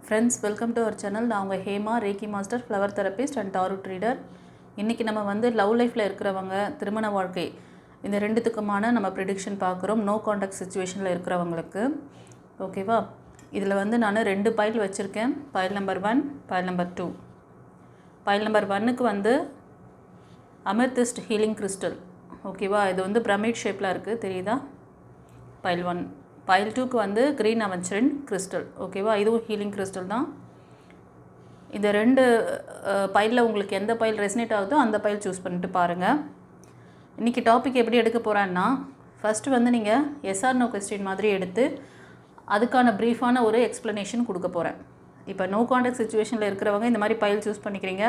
Friends, welcome to our channel. நான் உங்கள் Hema, reiki master, flower therapist and tarot reader. இன்றைக்கி நம்ம வந்து லவ் லைஃப்பில் இருக்கிறவங்க, திருமண வாழ்க்கை, இந்த ரெண்டுத்துக்குமான நம்ம ப்ரிடிக்ஷன் பார்க்குறோம். நோ கான்டாக்ட் சுச்சுவேஷனில் இருக்கிறவங்களுக்கு. ஓகேவா? இதில் வந்து நான் 2 பைல் வச்சுருக்கேன். File number 1, file number 2. File number 1க்கு வந்து அமெத்திஸ்ட் ஹீலிங் கிறிஸ்டல். ஓகேவா? இது வந்து பிரமிட் ஷேப்பில் இருக்குது, தெரியுதா? பைல் 1. பைல் 2க்கு வந்து க்ரீன் அவென்ச்சரின் கிறிஸ்டல். ஓகேவா? இதுவும் ஹீலிங் கிறிஸ்டல் தான். இந்த 2 பைலில் உங்களுக்கு எந்த பைல் ரெசனேட் ஆகுதோ அந்த பைல் சூஸ் பண்ணிட்டு பாருங்கள். இன்றைக்கி டாபிக் எப்படி எடுக்க போகிறேன்னா, ஃபஸ்ட்டு வந்து நீங்கள் எஸ்ஆர் நோ கொஸ்டின் மாதிரி எடுத்து அதுக்கான ப்ரீஃபான ஒரு எக்ஸ்ப்ளனேஷன் கொடுக்க போகிறேன். இப்போ நோ கான்டாக்ட் சுச்சுவேஷனில் இருக்கிறவங்க இந்த மாதிரி பைல் சூஸ் பண்ணிக்கிறீங்க.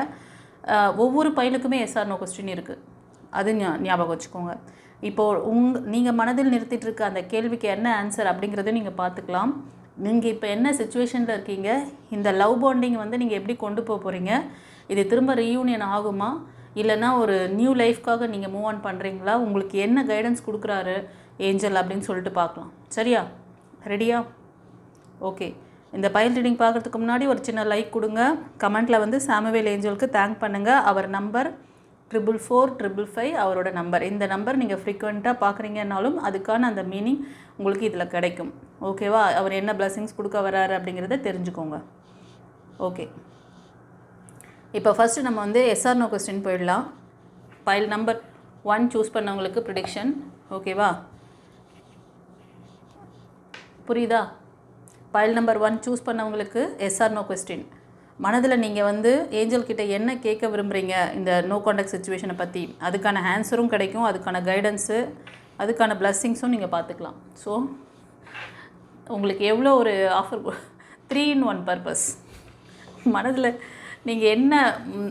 ஒவ்வொரு பைலுக்குமே எஸ்ஆர் நோ கொஸ்டின் இருக்குது, அது ஞாபகம் வச்சுக்கோங்க. இப்போது நீங்கள் மனதில் நிறுத்திட்டு இருக்க அந்த கேள்விக்கு என்ன ஆன்சர் அப்படிங்கிறத நீங்கள் பார்த்துக்கலாம். நீங்கள் இப்போ என்ன சுச்சுவேஷனில் இருக்கீங்க, இந்த லவ் பாண்டிங் வந்து நீங்கள் எப்படி கொண்டு போக போகிறீங்க, இது திரும்ப ரீயூனியன் ஆகுமா, இல்லைனா ஒரு நியூ லைஃப்காக நீங்கள் மூவ் ஆன் பண்ணுறீங்களா, உங்களுக்கு என்ன கைடன்ஸ் கொடுக்குறாரு ஏஞ்சல் அப்படின்னு சொல்லிட்டு பார்க்கலாம். சரியா? ரெடியா? ஓகே. இந்த பைல் ரீடிங் பார்க்குறதுக்கு முன்னாடி ஒரு சின்ன லைக் கொடுங்க. கமெண்ட்டில் வந்து சாமுவேல் ஏஞ்சலுக்கு தேங்க் பண்ணுங்கள். அவர் நம்பர் 44455 அவரோட நம்பர். இந்த நம்பர் நீங்கள் ஃப்ரீக்வெண்ட்டாக பார்க்குறீங்கன்னாலும் அதுக்கான அந்த மீனிங் உங்களுக்கு இதில் கிடைக்கும். ஓகேவா? அவர் என்ன பிளஸிங்ஸ் கொடுக்க வராரு அப்படிங்கிறத தெரிஞ்சுக்கோங்க. ஓகே, இப்போ ஃபஸ்ட்டு நம்ம வந்து எஸ்ஆர் நோ கொஸ்டின் போயிடலாம். பைல் நம்பர் 1 சூஸ் பண்ணவங்களுக்கு ப்ரிடிக்ஷன். ஓகேவா? புரியுதா? பைல் நம்பர் 1 சூஸ் பண்ணவங்களுக்கு எஸ்ஆர் நோ கொஸ்டின். மனதில் நீங்கள் வந்து ஏஞ்சல் கிட்ட என்ன கேட்க விரும்புகிறீங்க இந்த நோ கான்டாக்ட் சுச்சுவேஷனை பற்றி, அதுக்கான ஆன்சரும் கிடைக்கும், அதுக்கான கைடன்ஸு, அதுக்கான பிளஸ்ஸிங்ஸும் நீங்கள் பார்த்துக்கலாம். ஸோ உங்களுக்கு எவ்வளோ ஒரு ஆஃபர், 3 in 1 பர்பஸ். மனதில் நீங்கள் என்ன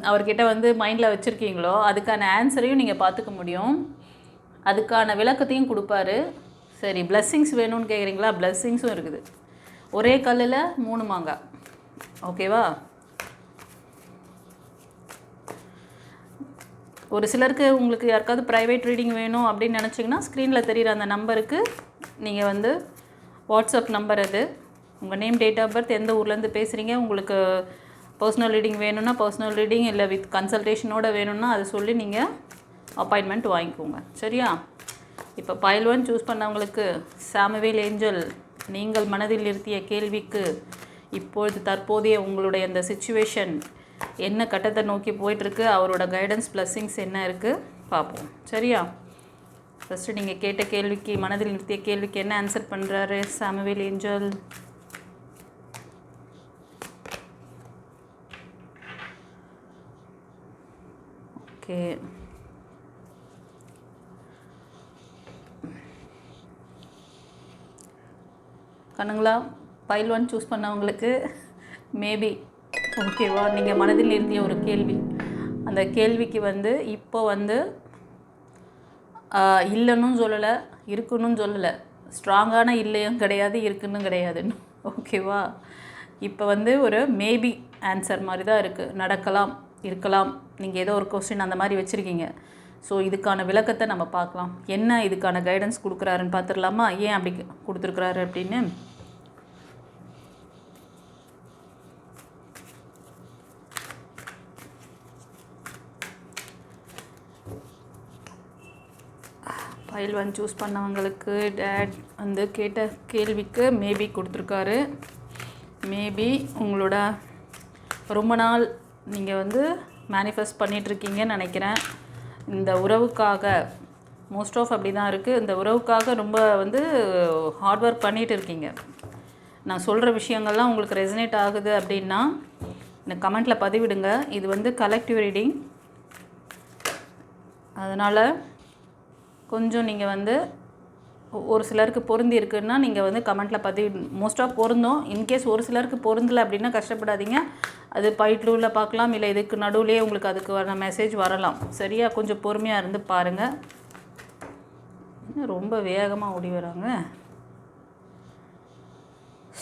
அவர்கிட்ட வந்து மைண்டில் வச்சுருக்கீங்களோ அதுக்கான ஆன்சரையும் நீங்கள் பார்த்துக்க முடியும், அதுக்கான விளக்கத்தையும் கொடுப்பாரு. சரி, பிளஸ்ஸிங்ஸ் வேணும்னு கேட்குறீங்களா? பிளஸ்ஸிங்ஸும் இருக்குது. ஒரே கல்லில் 3 மாங்காய். ஓகேவா? ஒரு சிலருக்கு உங்களுக்கு யாருக்காவது ப்ரைவேட் ரீடிங் வேணும் அப்படின்னு நினச்சிங்கன்னா ஸ்க்ரீனில் தெரிகிற அந்த நம்பருக்கு நீங்கள் வந்து வாட்ஸ்அப் நம்பர், அது உங்கள் நேம், டேட் ஆஃப் பர்த், எந்த ஊர்லேருந்து பேசுகிறீங்க, உங்களுக்கு பர்சனல் ரீடிங் வேணும்னா பர்சனல் ரீடிங், இல்லை வித் கன்சல்டேஷனோடு வேணும்னா அதை சொல்லி நீங்கள் அப்பாயின்மெண்ட் வாங்கிக்கோங்க. சரியா? இப்போ பைல் 1 சூஸ் பண்ணவங்களுக்கு சாமுவேல் ஏஞ்சல் நீங்கள் மனதில் நிறுத்திய கேள்விக்கு இப்பொழுது தற்போதைய உங்களுடைய அந்த சிச்சுவேஷன் என்ன கட்டத்தை நோக்கி போயிட்டுருக்கு, அவரோட கைடன்ஸ் பிளஸ்ஸிங்ஸ் என்ன இருக்குது பார்ப்போம். சரியா? ஃபஸ்ட்டு நீங்கள் கேட்ட கேள்விக்கு, மனதில் நிறுத்திய கேள்விக்கு என்ன ஆன்சர் பண்ணுறாரு சாமுவேல் ஏஞ்சல்? ஓகே, கண்ணுங்களா? பைல் 1 சூஸ் பண்ணவங்களுக்கு மேபி. ஓகேவா? நீங்கள் மனதில் நிறுத்திய ஒரு கேள்வி, அந்த கேள்விக்கு வந்து இப்போ வந்து இல்லைன்னு சொல்லலை, இருக்குன்னு சொல்லலை, ஸ்ட்ராங்கான இல்லையும் கிடையாது, இருக்குன்னு கிடையாது. ஓகேவா? இப்போ வந்து ஒரு மேபி ஆன்சர் மாதிரி தான் இருக்குது. நடக்கலாம், இருக்கலாம். நீங்கள் ஏதோ ஒரு கொஸ்டின் அந்த மாதிரி வச்சுருக்கீங்க. ஸோ இதுக்கான விளக்கத்தை நம்ம பார்க்கலாம். என்ன இதுக்கான கைடன்ஸ் கொடுக்குறாருன்னு பார்த்துடலாமா? ஏன் அப்படி கொடுத்துருக்குறாரு அப்படின்னு. பைல் 1 சூஸ் பண்ணவங்களுக்கு டேட் வந்து கேட்ட கேள்விக்கு மேபி கொடுத்துருக்காரு. மேபி உங்களோட ரொம்ப நாள் நீங்கள் வந்து மேனிஃபெஸ்ட் பண்ணிகிட்ருக்கீங்கன்னு நினைக்கிறேன். இந்த உறவுக்காக மோஸ்ட் ஆஃப் அப்படி தான் இருக்குது. இந்த உறவுக்காக ரொம்ப வந்து ஹார்ட் ஒர்க் பண்ணிகிட்டு இருக்கீங்க. நான் சொல்கிற விஷயங்கள்லாம் உங்களுக்கு ரெசனேட் ஆகுது அப்படின்னா எனக்கு கமெண்ட்டில் பதிவிடுங்க. இது வந்து கலெக்டிவ் ரீடிங், அதனால் கொஞ்சம் நீங்கள் வந்து ஒரு சிலருக்கு பொருந்தி இருக்குன்னா நீங்கள் வந்து கமெண்ட்டில் மோஸ்ட் ஆஃப் பொருந்தும். இன்கேஸ் ஒரு சிலருக்கு பொருந்தலை அப்படின்னா கஷ்டப்படாதீங்க. அது பைட்லூவில் பார்க்கலாம், இல்லை இதுக்கு நடுவுலேயே உங்களுக்கு அதுக்கு வர மெசேஜ் வரலாம். சரியா? கொஞ்சம் பொறுமையாக இருந்து பாருங்கள். ரொம்ப வேகமாக ஓடி வராங்க.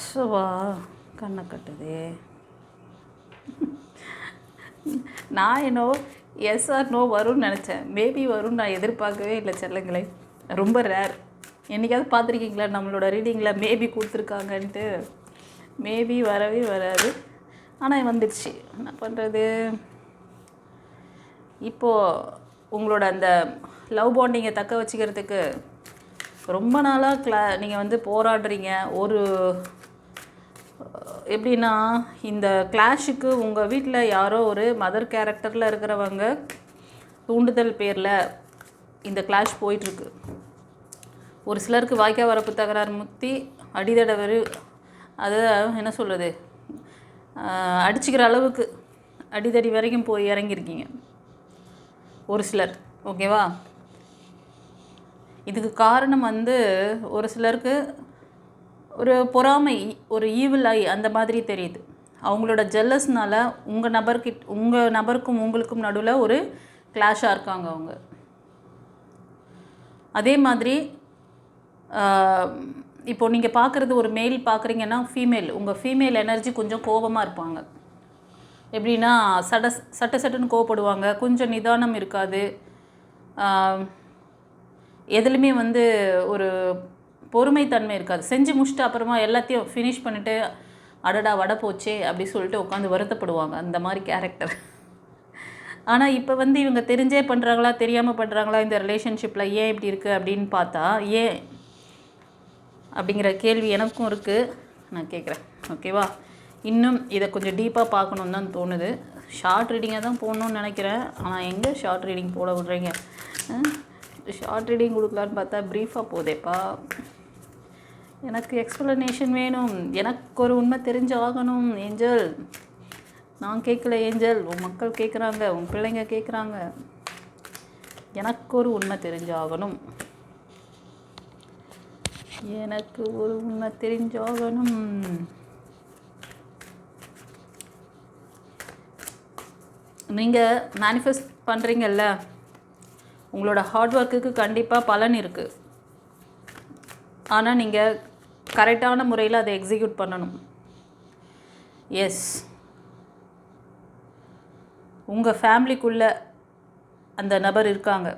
ஸோவா, கண்ணை கட்டுதே. நான் என்னவோ எஸ் ஆர் நோ வரும்னு நினச்சேன், மேபி வரும்னு நான் எதிர்பார்க்கவே இல்லை செல்லங்களே. ரொம்ப ரேர். என்றைக்காவது பார்த்துருக்கீங்களா நம்மளோட ரீடிங்கில் மேபி கொடுத்துருக்காங்கன்ட்டு? மேபி வரவே வராது, ஆனால் வந்துடுச்சு. என்ன பண்ணுறது? இப்போது உங்களோட அந்த லவ் பாண்டிங்கை தக்க வச்சுக்கிறதுக்கு ரொம்ப நாளாக நீங்கள் வந்து போராடுறீங்க. ஒரு எப்படின்னா, இந்த கிளாஷுக்கு உங்கள் வீட்டில் யாரோ ஒரு மதர் கேரக்டரில் இருக்கிறவங்க தூண்டுதல் பேரில் இந்த கிளாஷ் போயிட்டுருக்கு. ஒரு சிலருக்கு வாய்க்கா வரப்பு தகராறு முத்தி அடிதடவர், அது என்ன சொல்கிறது, அடிச்சுக்கிற அளவுக்கு அடிதடி வரைக்கும் போய் இறங்கியிருக்கீங்க ஒரு சிலர். ஓகேவா? இதுக்கு காரணம் வந்து ஒரு சிலருக்கு ஒரு பொறாமை, ஒரு ஈவில் ஐ அந்த மாதிரி தெரியுது. அவங்களோட ஜெல்லஸ்னால உங்கள் நபருக்கும் உங்களுக்கும் நடுவில் ஒரு கிளாஷாக இருக்காங்க அவங்க. அதே மாதிரி இப்போது நீங்கள் பார்க்குறது ஒரு மெயில் பார்க்குறீங்கன்னா உங்கள் ஃபீமேல் எனர்ஜி கொஞ்சம் கோபமாக இருப்பாங்க. எப்படின்னா சட்டுன்னு கோவப்படுவாங்க, கொஞ்சம் நிதானம் இருக்காது, எதுலையுமே வந்து ஒரு பொறுமைத்தன்மை இருக்காது. செஞ்சு முடிச்சுட்டு அப்புறமா எல்லாத்தையும் ஃபினிஷ் பண்ணிவிட்டு அடடா வடை போச்சே அப்படி சொல்லிட்டு உட்காந்து வருத்தப்படுவாங்க, அந்த மாதிரி கேரக்டர். ஆனால் இப்போ வந்து இவங்க தெரிஞ்சே பண்ணுறாங்களா தெரியாமல் பண்ணுறாங்களா இந்த ரிலேஷன்ஷிப்பில், ஏன் இப்படி இருக்குது அப்படின்னு பார்த்தா ஏன் அப்படிங்கிற கேள்வி எனக்கும் இருக்குது, நான் கேட்குறேன். ஓகேவா? இன்னும் இதை கொஞ்சம் டீப்பாக பார்க்கணுன்னு தான் தோணுது. ஷார்ட் ரீடிங்காக தான் போடணுன்னு நினைக்கிறேன், ஆனால் எங்கே ஷார்ட் ரீடிங் போட விட்றீங்க? ஷார்ட் ரீடிங் கொடுக்கலான்னு பார்த்தா ப்ரீஃபாக போதேப்பா. எனக்கு எக்ஸ்ப்ளனேஷன் வேணும், எனக்கு ஒரு உண்மை தெரிஞ்சு ஆகணும் ஏஞ்சல். நான் கேட்கல ஏஞ்சல், உன் மக்கள் கேட்குறாங்க, உன் பிள்ளைங்க கேட்குறாங்க. எனக்கு ஒரு உண்மை தெரிஞ்சாகணும், எனக்கு ஒரு உண்மை தெரிஞ்சாகணும். நீங்கள் மேனிஃபெஸ்ட் பண்ணுறீங்கல்ல, உங்களோட ஹார்ட் ஒர்க்குக்கு கண்டிப்பாக பலன் இருக்குது. ஆனால் நீங்கள் கரெக்டான முறையில் அதை எக்ஸிக்யூட் பண்ணணும். எஸ், உங்கள் ஃபேமிலிக்குள்ளே அந்த நபர் இருக்காங்க.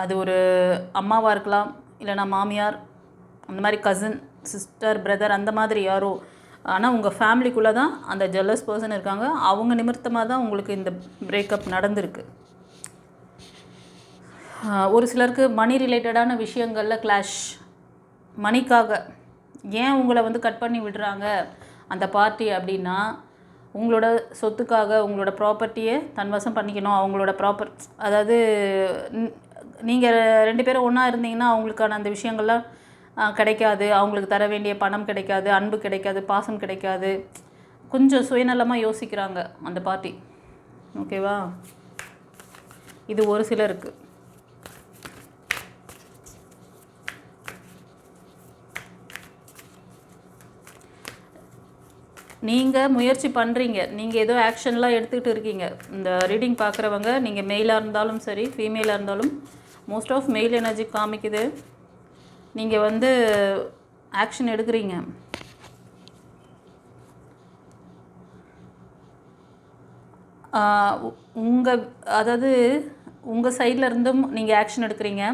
அது ஒரு அம்மாவாக இருக்கலாம், இல்லைனா மாமியார், அந்த மாதிரி கசின், சிஸ்டர், பிரதர், அந்த மாதிரி யாரோ. ஆனால் உங்கள் ஃபேமிலிக்குள்ளே தான் அந்த ஜெல்லஸ் பர்சன் இருக்காங்க. அவங்க நிமித்தமாக தான் உங்களுக்கு இந்த பிரேக்கப் நடந்திருக்கு. ஒரு சிலருக்கு மணி ரிலேட்டடான விஷயங்களில் கிளாஷ். மணிக்காக ஏன் உங்களை வந்து கட் பண்ணி விடுறாங்க அந்த பார்ட்டி அப்படின்னா, உங்களோட சொத்துக்காக உங்களோட ப்ராப்பர்ட்டியை தன்வசம் பண்ணிக்கணும். அவங்களோட அதாவது நீங்கள் 2 பேரும் ஒன்றா இருந்தீங்கன்னா அவங்களுக்கான அந்த விஷயங்கள்லாம் கிடைக்காது, அவங்களுக்கு தர வேண்டிய பணம் கிடைக்காது, அன்பு கிடைக்காது, பாசம் கிடைக்காது. கொஞ்சம் சுயநலமாக யோசிக்கிறாங்க அந்த பார்ட்டி. ஓகேவா? இது ஒரு சிலருக்கு. நீங்கள் முயற்சி பண்ணுறீங்க, நீங்கள் ஏதோ ஆக்ஷன்லாம் எடுத்துக்கிட்டு இருக்கீங்க. இந்த ரீடிங் பார்க்குறவங்க, நீங்கள் மெயிலாக இருந்தாலும் சரி, ஃபீமேலாக இருந்தாலும், மோஸ்ட் ஆஃப் மெயில் எனர்ஜி காமிக்குது. நீங்கள் வந்து ஆக்ஷன் எடுக்கிறீங்க. அதாவது உங்கள் சைடில் இருந்தும் நீங்கள் ஆக்ஷன் எடுக்கிறீங்க,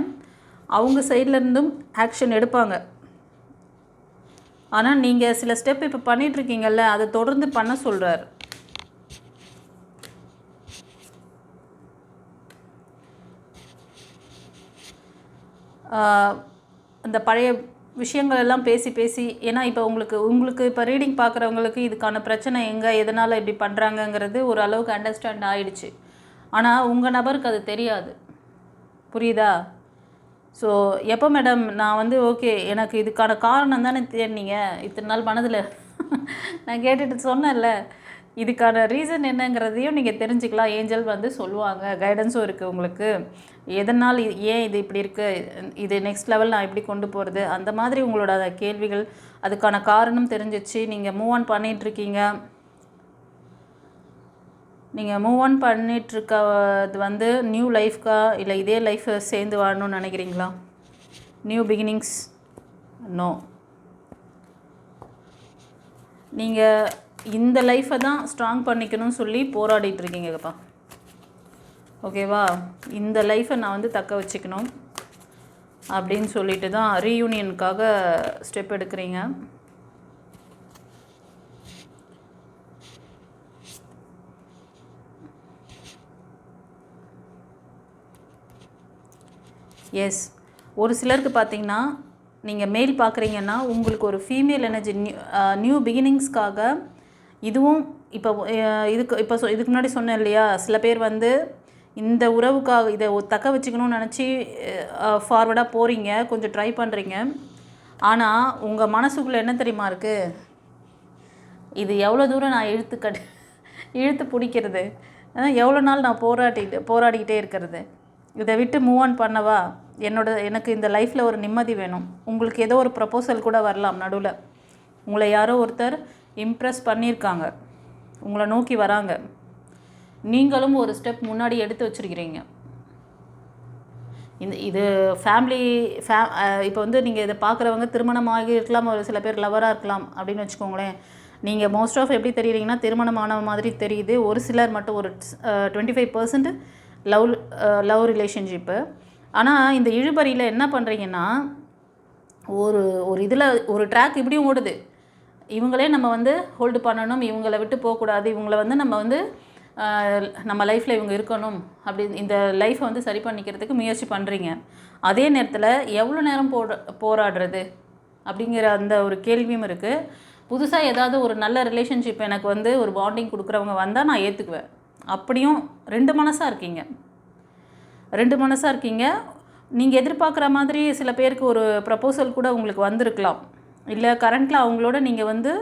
அவங்க சைடில் இருந்தும் ஆக்ஷன் எடுப்பாங்க. ஆனால் நீங்கள் சில ஸ்டெப் இப்போ பண்ணிகிட்ருக்கீங்கல்ல, அதை தொடர்ந்து பண்ண சொல்கிறார். அந்த பழைய விஷயங்கள் எல்லாம் பேசி ஏன்னா இப்போ உங்களுக்கு இப்போ ரீடிங் பார்க்குறவங்களுக்கு இதுக்கான பிரச்சனை எங்கே, எதனால் இப்படி பண்ணுறாங்கங்கிறது ஒரு அளவுக்கு அண்டர்ஸ்டாண்ட் ஆகிடுச்சு. ஆனால் உங்கள் நபருக்கு அது தெரியாது. புரியுதா? ஸோ எப்போ மேடம் நான் வந்து ஓகே எனக்கு இதுக்கான காரணம் தானே தேடினீங்க இத்தனை நாள் மனதில் நான் கேட்டுட்டு சொன்னேன்ல, இதுக்கான ரீசன் என்னங்கிறதையும் நீங்கள் தெரிஞ்சுக்கலாம். ஏஞ்சல் வந்து சொல்லுவாங்க, கைடன்ஸும் இருக்குது உங்களுக்கு. எதனால் ஏன் இது இப்படி இருக்குது, இது நெக்ஸ்ட் லெவல் நான் எப்படி கொண்டு போகிறது, அந்த மாதிரி உங்களோட கேள்விகள், அதுக்கான காரணம் தெரிஞ்சிச்சு. நீங்கள் மூவ் ஆன் பண்ணிகிட்ருக்கீங்க. நீங்கள் மூவ் ஆன் பண்ணிகிட்ருக்கிறது வந்து நியூ லைஃப்க்கா, இல்லை இதே லைஃப் சேர்ந்து வாழணும்னு நினைக்கிறீங்களா? New beginnings? நோ. நீங்கள் இந்த லைஃப்பை தான் ஸ்ட்ராங் பண்ணிக்கணும்னு சொல்லி போராடிட்டுருக்கீங்கப்பா. ஓகேவா? இந்த லைஃப்பை நான் வந்து தக்க வச்சுக்கணும் அப்படின்னு சொல்லிட்டு தான் ரீயூனியனுக்காக ஸ்டெப் எடுக்கிறீங்க. எஸ், ஒரு சிலருக்கு பார்த்தீங்கன்னா நீங்கள் மெயில் பார்க்குறீங்கன்னா உங்களுக்கு ஒரு ஃபீமேல் எனர்ஜி நியூ பிகினிங்ஸ்க்காக இதுவும் இப்போ இதுக்கு முன்னாடி சொன்னேன் இல்லையா, சில பேர் வந்து இந்த உறவுக்காக இதை தக்க வச்சுக்கணும்னு நினச்சி ஃபார்வர்டாக போகிறீங்க, கொஞ்சம் ட்ரை பண்ணுறீங்க. ஆனால் உங்கள் மனசுக்குள்ளே என்ன தெரியுமா இருக்குது, இது எவ்வளோ தூரம் நான் இழுத்து பிடிக்கிறது, எவ்வளோ நாள் நான் போராடிக்கிட்டே இருக்கிறது, இதை விட்டு மூவ் ஆன் பண்ணவா, எனக்கு இந்த லைஃப்பில் ஒரு நிம்மதி வேணும். உங்களுக்கு ஏதோ ஒரு ப்ரப்போசல் கூட வரலாம், நடுவில் உங்களை யாரோ ஒருத்தர் இம்ப்ரெஸ் பண்ணியிருக்காங்க, உங்களை நோக்கி வராங்க, நீங்களும் ஒரு ஸ்டெப் முன்னாடி எடுத்து வச்சுருக்கிறீங்க. இது இப்போ வந்து நீங்கள் இதை பார்க்குறவங்க திருமணமாகி இருக்கலாம், ஒரு சில பேர் லவராக இருக்கலாம் அப்படின்னு வச்சுக்கோங்களேன். நீங்கள் மோஸ்ட் ஆஃப் எப்படி தெரியுறீங்கன்னா திருமணமான மாதிரி தெரியுது. ஒரு சிலர் மட்டும் ஒரு 25% லவ் ரிலேஷன்ஷிப்பு. ஆனால் இந்த இழுபறியில் என்ன பண்ணுறீங்கன்னா, ஒரு இதில் ஒரு ட்ராக் இப்படியும் ஓடுது, இவங்களே நம்ம வந்து ஹோல்டு பண்ணணும், இவங்களை விட்டு போகக்கூடாது, இவங்களை வந்து நம்ம வந்து நம்ம லைஃப்பில் இவங்க இருக்கணும், அப்படி இந்த லைஃப்பை வந்து சரி பண்ணிக்கிறதுக்கு முயற்சி பண்ணுறீங்க. அதே நேரத்தில் எவ்வளோ நேரம் போராடுறது அப்படிங்கிற அந்த ஒரு கேள்வியும் இருக்குது. புதுசாக ஏதாவது ஒரு நல்ல ரிலேஷன்ஷிப் எனக்கு வந்து ஒரு பாண்டிங் கொடுக்குறவங்க வந்தால் நான் ஏற்றுக்குவேன். அப்படியும் ரெண்டு மனசாக இருக்கீங்க. நீங்கள் எதிர்பார்க்குற மாதிரி சில பேருக்கு ஒரு ப்ரப்போசல் கூட உங்களுக்கு வந்திருக்கலாம், இல்லை கரண்ட்டில் அவங்களோட நீங்கள் வந்து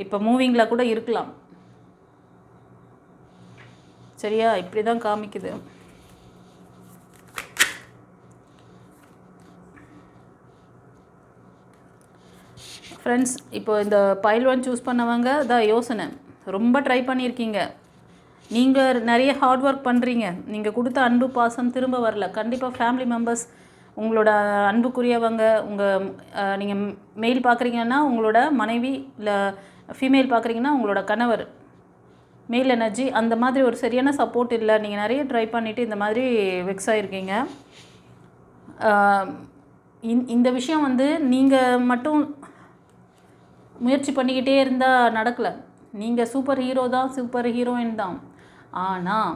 இப்போ மூவிங்கில் கூட இருக்கலாம். சரியா, இப்படி தான் காமிக்குது. ஃப்ரெண்ட்ஸ், இப்போ இந்த பைல் 1 சூஸ் பண்ணவங்க தான் யோசனை, ரொம்ப ட்ரை பண்ணியிருக்கீங்க, நீங்கள் நிறைய ஹார்ட் ஒர்க் பண்ணுறீங்க, நீங்கள் கொடுத்த அன்பு பாசம் திரும்ப வரல. கண்டிப்பாக ஃபேமிலி மெம்பர்ஸ் உங்களோட அன்புக்குரியவங்க, நீங்கள் மெயில் பார்க்குறீங்கன்னா உங்களோட மனைவி, இல்லை ஃபீமேல் பார்க்குறீங்கன்னா உங்களோட கணவர், மேல் எனர்ஜி, அந்த மாதிரி ஒரு சரியான சப்போர்ட் இல்லை. நீங்கள் நிறைய ட்ரை பண்ணிவிட்டு இந்த மாதிரி வெக்ஸ் ஆகிருக்கீங்க. இந்த விஷயம் வந்து நீங்கள் மட்டும் முயற்சி பண்ணிக்கிட்டே இருந்தால் நடக்கலை. நீங்கள் சூப்பர் ஹீரோ தான், சூப்பர் ஹீரோயின் தான். ஆனால்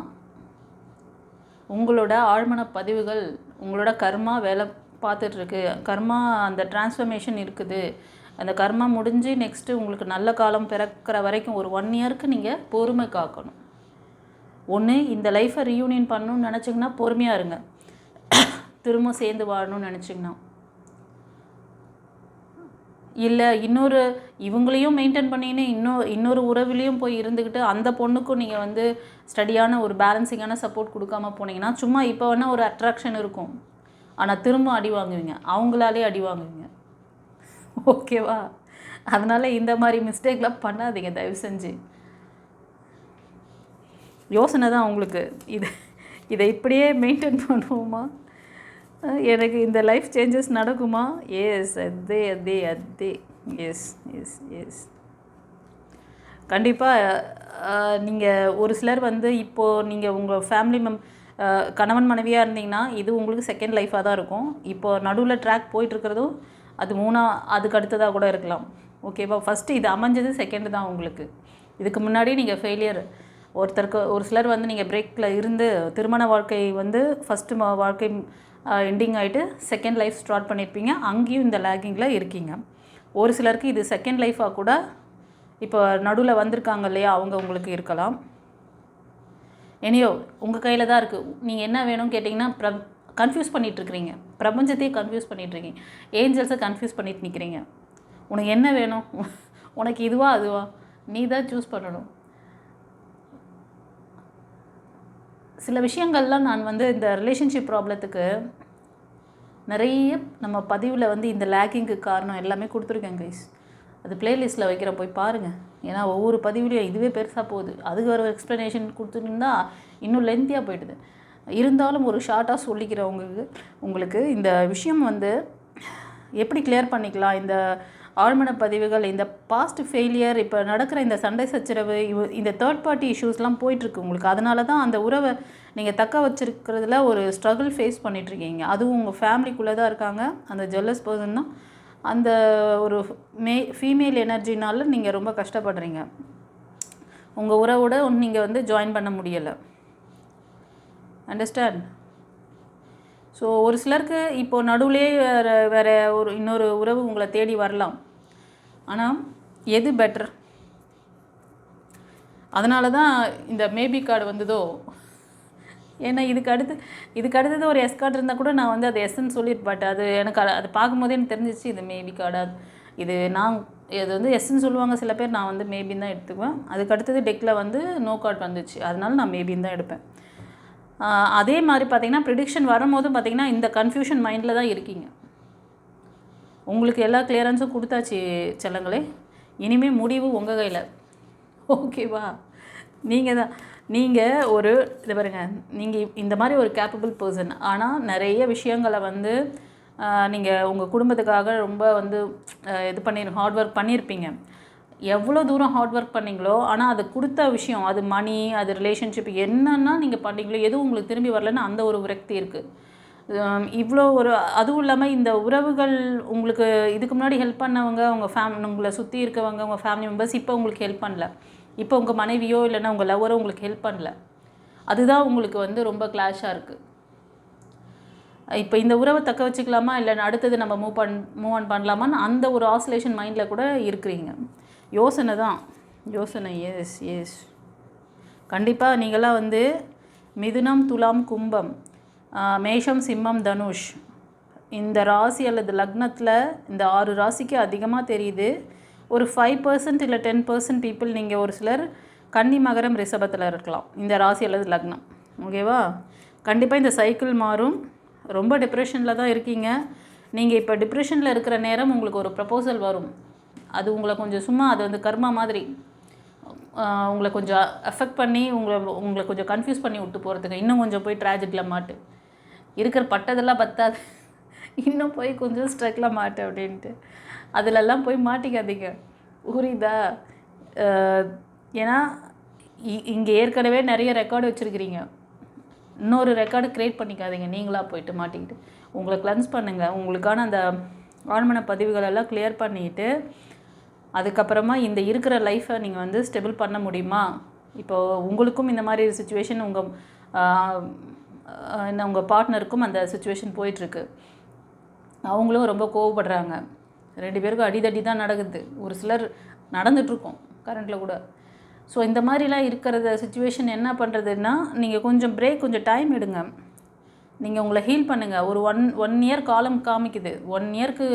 உங்களோட ஆழ்மன பதிவுகள், உங்களோட கர்மா வேலை பார்த்துட்ருக்கு, கர்மா அந்த டிரான்ஸ்ஃபர்மேஷன் இருக்குது. அந்த கர்மா முடிஞ்சு நெக்ஸ்ட்டு உங்களுக்கு நல்ல காலம் பிறக்கிற வரைக்கும் ஒரு 1 இயருக்கு நீங்கள் பொறுமை காக்கணும். ஒன்று இந்த லைஃப்பை ரீயூனியன் பண்ணணும்னு நினச்சிங்கன்னா பொறுமையாக இருங்க, திரும்ப சேர்ந்து வாழணும்னு நினச்சிங்கன்னா. இல்லை இவங்களையும் மெயின்டைன் பண்ணின்னு இன்னொரு உறவுலேயும் போய் இருந்துக்கிட்டு அந்த பொண்ணுக்கும் நீங்கள் வந்து ஸ்டடியான ஒரு பேலன்சிங்கான சப்போர்ட் கொடுக்காம போனீங்கன்னா, சும்மா இப்போ வேணால் ஒரு அட்ராக்ஷன் இருக்கும், ஆனால் திரும்ப அடி வாங்குவீங்க, அவங்களாலே அடி வாங்குவீங்க. ஓகேவா? அதனால் இந்த மாதிரி மிஸ்டேக்லாம் பண்ணாதீங்க தயவு செஞ்சு. யோசனை தான் உங்களுக்கு, இதை இப்படியே மெயின்டைன் பண்ணுவோமா, எனக்கு இந்த லைஃப் சேஞ்சஸ் நடக்குமா? எஸ், அதே எஸ் கண்டிப்பாக. நீங்கள் ஒரு சிலர் வந்து இப்போது நீங்கள் உங்கள் ஃபேமிலி கணவன் மனைவியாக இருந்தீங்கன்னா இது உங்களுக்கு செகண்ட் லைஃபாக தான் இருக்கும். இப்போது நடுவில் ட்ராக் போயிட்டுருக்கிறதும் அது அதுக்கு அடுத்ததாக கூட இருக்கலாம். ஓகேவா? ஃபஸ்ட்டு இது அமைஞ்சது, செகண்டு தான் உங்களுக்கு. இதுக்கு முன்னாடி நீங்கள் ஃபெயிலியர், ஒரு சிலர் வந்து நீங்கள் பிரேக்கில் இருந்து திருமண வாழ்க்கை வந்து ஃபஸ்ட்டு வாழ்க்கை எண்டிங் ஆகிட்டு செகண்ட் லைஃப் ஸ்டார்ட் பண்ணியிருப்பீங்க, அங்கேயும் இந்த லேகிங்கில் இருக்கீங்க. ஒரு சிலருக்கு இது செகண்ட் லைஃபாக கூட இப்போ நடுவில் வந்திருக்காங்க இல்லையா, அவங்க உங்களுக்கு இருக்கலாம். எனியோ உங்கள் கையில் தான் இருக்குது. நீங்கள் என்ன வேணும்னு கேட்டிங்கன்னா கன்ஃபியூஸ் பண்ணிகிட்ருக்கிறீங்க, பிரபஞ்சத்தையே கன்ஃபியூஸ் பண்ணிகிட்ருக்கீங்க, ஏஞ்சல்ஸை கன்ஃபியூஸ் பண்ணிட்டு நிற்கிறீங்க. உனக்கு என்ன வேணும், உனக்கு இதுவா அதுவா, நீ தான் சூஸ் பண்ணணும். சில விஷயங்கள்லாம் நான் வந்து இந்த ரிலேஷன்ஷிப் ப்ராப்ளத்துக்கு நிறைய நம்ம பதிவில் வந்து இந்த லேக்கிங்க்கு காரணம் எல்லாமே கொடுத்துருக்கேன் கைஸ். அது ப்ளேலிஸ்ட்டில் வைக்கிறேன், போய் பாருங்கள். ஏன்னா ஒவ்வொரு பதிவுலையும் இதுவே பெருசாக போகுது, அதுக்கு ஒரு எக்ஸ்ப்ளனேஷன் கொடுத்துருந்தா இன்னும் லென்த்தியாக போய்டுது. இருந்தாலும் ஒரு ஷார்ட்டாக சொல்லிக்கிறேன் உங்களுக்கு இந்த விஷயம் வந்து எப்படி கிளியர் பண்ணிக்கலாம். இந்த ஆழ்மன பதிவுகள், இந்த பாஸ்ட் ஃபெயிலியர், இப்போ நடக்கிற இந்த சண்டை சச்சரவு, இந்த தேர்ட் பார்ட்டி இஷ்யூஸ்லாம் போயிட்டுருக்கு உங்களுக்கு. அதனால தான் அந்த உறவை நீங்கள் தக்க வச்சுருக்கிறதுல ஒரு ஸ்ட்ரகிள் ஃபேஸ் பண்ணிகிட்ருக்கீங்க. அதுவும் உங்கள் ஃபேமிலிக்குள்ளே தான் இருக்காங்க, அந்த ஜெல்லஸ் பர்சன் தான். அந்த ஒரு ஃபீமேல் எனர்ஜினால நீங்கள் ரொம்ப கஷ்டப்படுறீங்க. உங்கள் உறவோட நீங்கள் வந்து ஜாயின் பண்ண முடியலை. அண்டர்ஸ்டாண்ட்? ஸோ ஒரு சிலருக்கு இப்போது நடுவுலே வேறு ஒரு இன்னொரு உறவு உங்களை தேடி வரலாம். ஆனால் எது பெட்டர்? அதனால தான் இந்த மேபி கார்டு வந்ததோ. ஏன்னா இதுக்கு அடுத்தது ஒரு எஸ் கார்டு இருந்தால் கூட நான் வந்து அது எஸ்ன்னு சொல்லியிருப்பேன். பட் அது எனக்கு அது பார்க்கும்போதே எனக்கு தெரிஞ்சிச்சு இது மேபி கார்டா. இது வந்து எஸ்ன்னு சொல்லுவாங்க சில பேர், நான் வந்து மேபின்னு தான் எடுத்துக்குவேன். அதுக்கு அடுத்தது டெக்கில் வந்து நோ கார்டு வந்துச்சு, அதனால நான் மேபின்னு தான் எடுப்பேன். அதே மாதிரி பார்த்திங்கன்னா ப்ரிடிக்ஷன் வரும்போதும் பார்த்திங்கன்னா இந்த கன்ஃபியூஷன் மைண்டில் தான் இருக்கீங்க. உங்களுக்கு எல்லா கிளியரன்ஸும் கொடுத்தாச்சு செல்லங்களே. இனிமேல் முடிவு உங்கள் கையில். ஓகேவா? நீங்கள் ஒரு இது பாருங்கள், நீங்கள் இந்த மாதிரி ஒரு கேப்பபிள் பர்சன். ஆனால் நிறைய விஷயங்களை வந்து நீங்கள் உங்கள் குடும்பத்துக்காக ரொம்ப வந்து ஹார்ட் ஒர்க் பண்ணியிருப்பீங்க. எவ்வளோ தூரம் ஹார்ட் ஒர்க் பண்ணிங்களோ, ஆனால் அது கொடுத்த விஷயம், அது மணி, அது ரிலேஷன்ஷிப், என்னென்னா நீங்கள் பண்ணீங்களோ எதுவும் உங்களுக்கு திரும்பி வரலன்னு அந்த ஒரு விரக்தி இருக்குது. இவ்வளோ அதுவும் இல்லாமல் இந்த உறவுகள் உங்களுக்கு இதுக்கு முன்னாடி ஹெல்ப் பண்ணவங்க, உங்களை சுற்றி இருக்கவங்க, உங்கள் ஃபேமிலி மெம்பர்ஸ் இப்போ உங்களுக்கு ஹெல்ப் பண்ணல. இப்போ உங்கள் மனைவியோ இல்லைன்னா உங்கள் லவ்வரோ உங்களுக்கு ஹெல்ப் பண்ணல. அதுதான் உங்களுக்கு வந்து ரொம்ப கிளாஷாக இருக்குது. இப்போ இந்த உறவை தக்க வச்சுக்கலாமா, இல்லை அடுத்தது நம்ம மூவ் ஆன் பண்ணலாமான்னு அந்த ஒரு ஆசிலேஷன் மைண்டில் கூட இருக்கிறீங்க. யோசனை. எஸ் கண்டிப்பாக நீங்களாம் வந்து மிதுனம், துலாம், கும்பம், மேஷம், சிம்மம், தனுஷ், இந்த ராசி அல்லது லக்னத்தில் இந்த 6 ராசிக்கு அதிகமாக தெரியுது. ஒரு 5% இல்லை 10% பீப்புள் நீங்கள் ஒரு சிலர் கன்னி, மகரம், ரிஷபத்தில் இருக்கலாம், இந்த ராசி அல்லது லக்னம். ஓகேவா? கண்டிப்பாக இந்த சைக்கிள் மாறும். ரொம்ப டிப்ரெஷனில் தான் இருக்கீங்க நீங்கள். இப்போ டிப்ரெஷனில் இருக்கிற நேரம் உங்களுக்கு ஒரு ப்ரப்போசல் வரும். அது உங்களை கொஞ்சம் சும்மா அது வந்து கர்மா மாதிரி உங்களை கொஞ்சம் அஃபெக்ட் பண்ணி உங்களை கொஞ்சம் கன்ஃபியூஸ் பண்ணி விட்டு போகிறதுக்கு, இன்னும் கொஞ்சம் போய் ட்ராஜடியில் மாட்டு, இருக்கிற பட்டதெல்லாம் பத்தாது, இன்னும் போய் கொஞ்சம் ஸ்ட்ரக்கில் மாட்டு அப்படின்ட்டு அதிலெல்லாம் போய் மாட்டிக்காதீங்க. புரியுதா? ஏன்னா இங்கே ஏற்கனவே நிறைய ரெக்கார்டு வச்சுருக்கிறீங்க. இன்னொரு ரெக்கார்டு க்ரியேட் பண்ணிக்காதீங்க. நீங்களாக போயிட்டு மாட்டிக்கிட்டு உங்களை கிளென்ஸ் பண்ணுங்கள். உங்களுக்கான அந்த ஆழ்மன பதிவுகளெல்லாம் கிளியர் பண்ணிவிட்டு அதுக்கப்புறமா இந்த இருக்கிற லைஃப்பை நீங்கள் வந்து ஸ்டெபிள் பண்ண முடியுமா? இப்போது உங்களுக்கும் இந்த மாதிரி சுச்சுவேஷன் உங்கள் பார்ட்னருக்கும் அந்த சுச்சுவேஷன் போயிட்டுருக்கு. அவங்களும் ரொம்ப கோவப்படுறாங்க. 2 பேருக்கும் அடிதடி தான் நடக்குது. ஒரு சிலர் நடந்துகிட்ருக்கோம் கரண்ட்டில் கூட. ஸோ இந்த மாதிரிலாம் இருக்கிற சுச்சுவேஷன் என்ன பண்ணுறதுன்னா, நீங்கள் கொஞ்சம் கொஞ்சம் டைம் எடுங்க. நீங்கள் உங்களை ஹீல் பண்ணுங்கள். ஒரு ஒன் இயர் காலம் காமிக்குது. 1 இயர்க்கு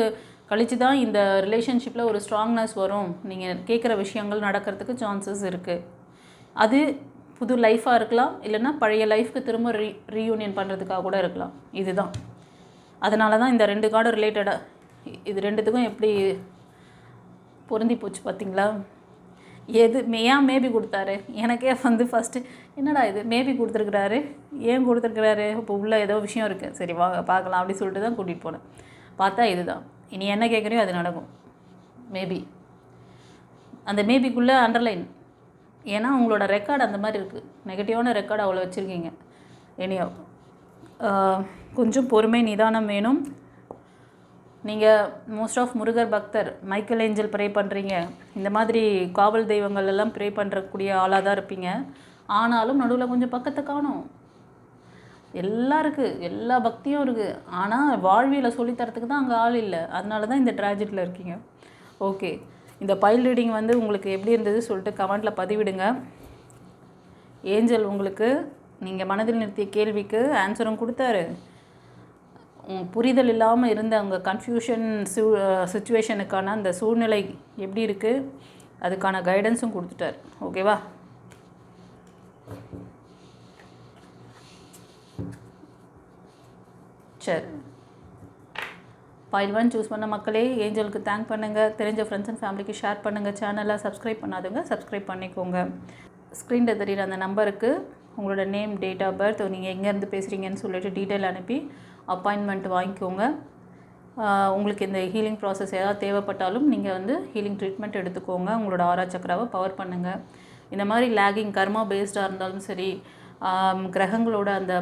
கழித்து தான் இந்த ரிலேஷன்ஷிப்பில் ஒரு ஸ்ட்ராங்னஸ் வரும். நீங்கள் கேட்குற விஷயங்கள் நடக்கிறதுக்கு சான்சஸ் இருக்குது. அது புது லைஃபாக இருக்கலாம், இல்லைன்னா பழைய லைஃப்க்கு திரும்ப ரீயூனியன் பண்ணுறதுக்காக கூட இருக்கலாம். இதுதான். அதனால தான் இந்த 2 கார்டு ரிலேட்டடாக இது 2த்துக்கும் எப்படி பொருந்தி போச்சு பார்த்தீங்களா? ஏன் மேபி கொடுத்தாரு? எனக்கே வந்து ஃபஸ்ட்டு என்னடா இது மேபி கொடுத்துருக்குறாரு, ஏன் கொடுத்துருக்குறாரு, இப்போ உள்ள ஏதோ விஷயம் இருக்குது, சரி வாங்க பார்க்கலாம் அப்படி சொல்லிட்டு தான் கூட்டிகிட்டு போனேன். பார்த்தா இதுதான். இனி என்ன கேட்குறியோ அது நடக்கும். மேபி அந்த மேபிக்குள்ளே அண்டர்லைன். ஏன்னா உங்களோட ரெக்கார்டு அந்த மாதிரி இருக்குது. நெகட்டிவான ரெக்கார்டு அவ்வளோ வச்சுருக்கீங்க. இனியோ கொஞ்சம் பொறுமை, நிதானம் வேணும். நீங்கள் மோஸ்ட் ஆஃப் முருகர் பக்தர், மைக்கேல் ஏஞ்சல் ப்ரே பண்ணுறீங்க, இந்த மாதிரி காவல் தெய்வங்கள் எல்லாம் ப்ரே பண்ணுறக்கூடிய ஆளாக தான் இருப்பீங்க. ஆனாலும் நடுவில் கொஞ்சம் பக்கத்தை காணும். எல்லாம் இருக்குது, எல்லா பக்தியும் இருக்குது. ஆனால் வாழ்வியில் சொல்லித்தரத்துக்கு தான் அங்கே ஆள் இல்லை. அதனால தான் இந்த ட்ராஜடியில் இருக்கீங்க. ஓகே, இந்த பைல் ரீடிங் வந்து உங்களுக்கு எப்படி இருந்தது சொல்லிட்டு கமெண்ட்டில் பதிவிடுங்க. ஏஞ்சல் உங்களுக்கு நீங்கள் மனதில் நிறுத்திய கேள்விக்கு ஆன்சரும் கொடுத்தாரு. புரிதல் இல்லாமல் இருந்த அவங்க கன்ஃபியூஷன் சுச்சுவேஷனுக்கான அந்த சூழ்நிலை எப்படி இருக்குது அதுக்கான கைடன்ஸும் கொடுத்துட்டார். ஓகேவா? சரி, பைல் 1 சூஸ் பண்ண மக்களே ஏஞ்சலுக்கு தேங்க் பண்ணுங்கள். தெரிஞ்ச ஃப்ரெண்ட்ஸ் அண்ட் ஃபேமிலிக்கு ஷேர் பண்ணுங்கள். சேனலை சப்ஸ்கிரைப் பண்ணாதவங்க சப்ஸ்கிரைப் பண்ணிக்கோங்க. ஸ்க்ரீனில் தெரியுற அந்த நம்பருக்கு உங்களோட நேம், டேட் ஆஃப் பர்த், நீங்கள் எங்கேருந்து பேசுகிறீங்கன்னு சொல்லிட்டு டீட்டெயில் அனுப்பி அப்பாயின்மெண்ட் வாங்கிக்கோங்க. உங்களுக்கு இந்த ஹீலிங் ப்ராசஸ் ஏதாவது தேவைப்பட்டாலும் நீங்கள் வந்து ஹீலிங் ட்ரீட்மெண்ட் எடுத்துக்கோங்க. உங்களோட ஆரா சக்கராவை பவர் பண்ணுங்கள். இந்த மாதிரி லேகிங் கர்மா பேஸ்டாக இருந்தாலும் சரி, கிரகங்களோட அந்த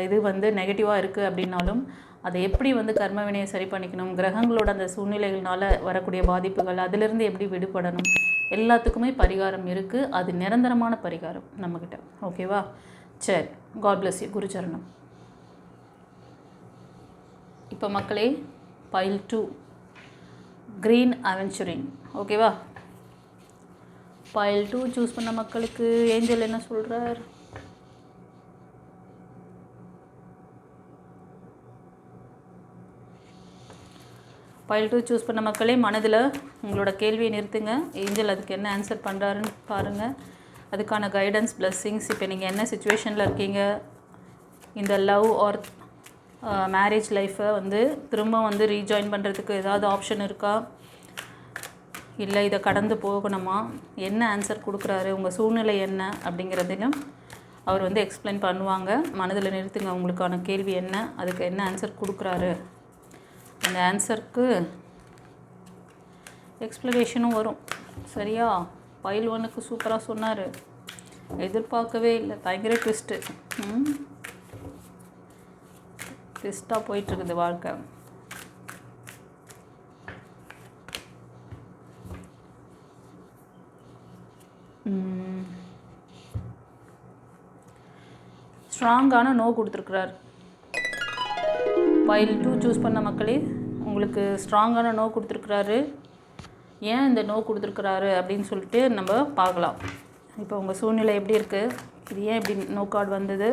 இது வந்து நெகட்டிவாக இருக்குது அப்படின்னாலும் அதை எப்படி வந்து கர்ம வினையை சரி பண்ணிக்கணும், கிரகங்களோட அந்த சூழ்நிலைகள்னால வரக்கூடிய பாதிப்புகள் அதிலிருந்து எப்படி விடுபடணும், எல்லாத்துக்குமே பரிகாரம் இருக்குது. அது நிரந்தரமான பரிகாரம் நம்மக்கிட்ட. ஓகேவா? சரி, காட் பிளஸ் யூ. குருச்சரணம். இப்போ மக்களே பைல் 2 க்ரீன் அவென்ச்சுரின். ஓகேவா? பைல் 2 சூஸ் பண்ண மக்களுக்கு ஏஞ்சல் என்ன சொல்கிறார்? பைல் 2 சூஸ் பண்ண மக்களே மனதில் உங்களோட கேள்வியை நிறுத்துங்க. ஏஞ்சல் அதுக்கு என்ன ஆன்சர் பண்ணுறாருன்னு பாருங்கள். அதுக்கான கைடன்ஸ் பிளெஸ்ஸிங்ஸ். இப்போ நீங்கள் என்ன சுச்சுவேஷனில் இருக்கீங்க, இந்த லவ் ஆர் மேரேஜ் லைஃப்பை வந்து திரும்ப வந்து ரீஜாயின் பண்ணுறதுக்கு ஏதாவது ஆப்ஷன் இருக்கா, இல்லை இதை கடந்து போகணுமா, என்ன ஆன்சர் கொடுக்குறாரு, உங்கள் சூழ்நிலை என்ன அப்படிங்கிறதையும் அவர் வந்து எக்ஸ்பிளைன் பண்ணுவாங்க. மனதில் நிறுத்துங்க உங்களுக்கான கேள்வி என்ன, அதுக்கு என்ன ஆன்சர் கொடுக்குறாரு. அந்த ஆன்சருக்கு எக்ஸ்ப்ளனேஷனும் வரும். சரியா? பைல் 1க்கு சூப்பராக சொன்னார். எதிர்பார்க்கவே இல்லை. பயங்கர ட்விஸ்ட்டு. ட்விஸ்ட்டாக போயிட்டுருக்குது வாழ்க்கை. ஸ்ட்ராங்கான நோ கொடுத்துருக்குறார். பைல் 2 சூஸ் பண்ண மக்களே உங்களுக்கு ஸ்ட்ராங்கான நோ கொடுத்துருக்குறாரு. ஏன் இந்த நோ கொடுத்துருக்குறாரு அப்படின்னு சொல்லிட்டு நம்ம பார்க்கலாம். இப்போ உங்கள் சூழ்நிலை எப்படி இருக்குது, இது ஏன் இப்படி நோ கார்டு வந்தது,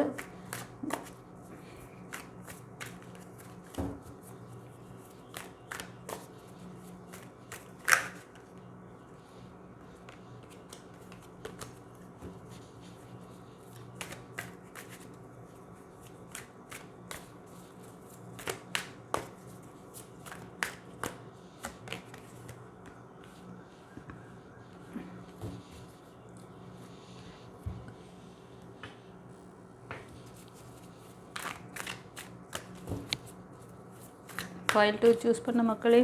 ஃபைல் 2 சூஸ் பண்ண மக்களே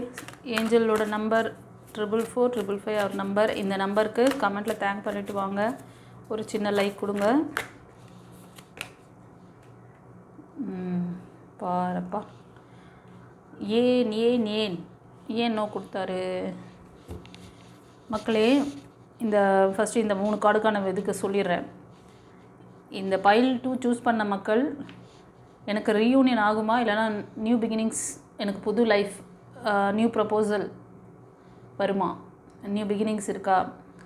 ஏஞ்சலோட நம்பர் 44455 அவர் நம்பர். இந்த நம்பருக்கு கமெண்ட்டில் தேங்க் பண்ணிவிட்டு வாங்க. ஒரு சின்ன லைக் கொடுங்க. பாருப்பா ஏன் நோ கொடுத்தாரு மக்களே. இந்த ஃபஸ்ட்டு இந்த 3 கார்டுக்கான இதுக்கு சொல்லிடுறேன். இந்த பைல் 2 சூஸ் பண்ண மக்கள் எனக்கு ரீயூனியன் ஆகுமா, இல்லைனா நியூ பிகினிங்ஸ், எனக்கு புது லைஃப், நியூ ப்ரப்போசல் வருமா, நியூ பிகினிங்ஸ் இருக்கா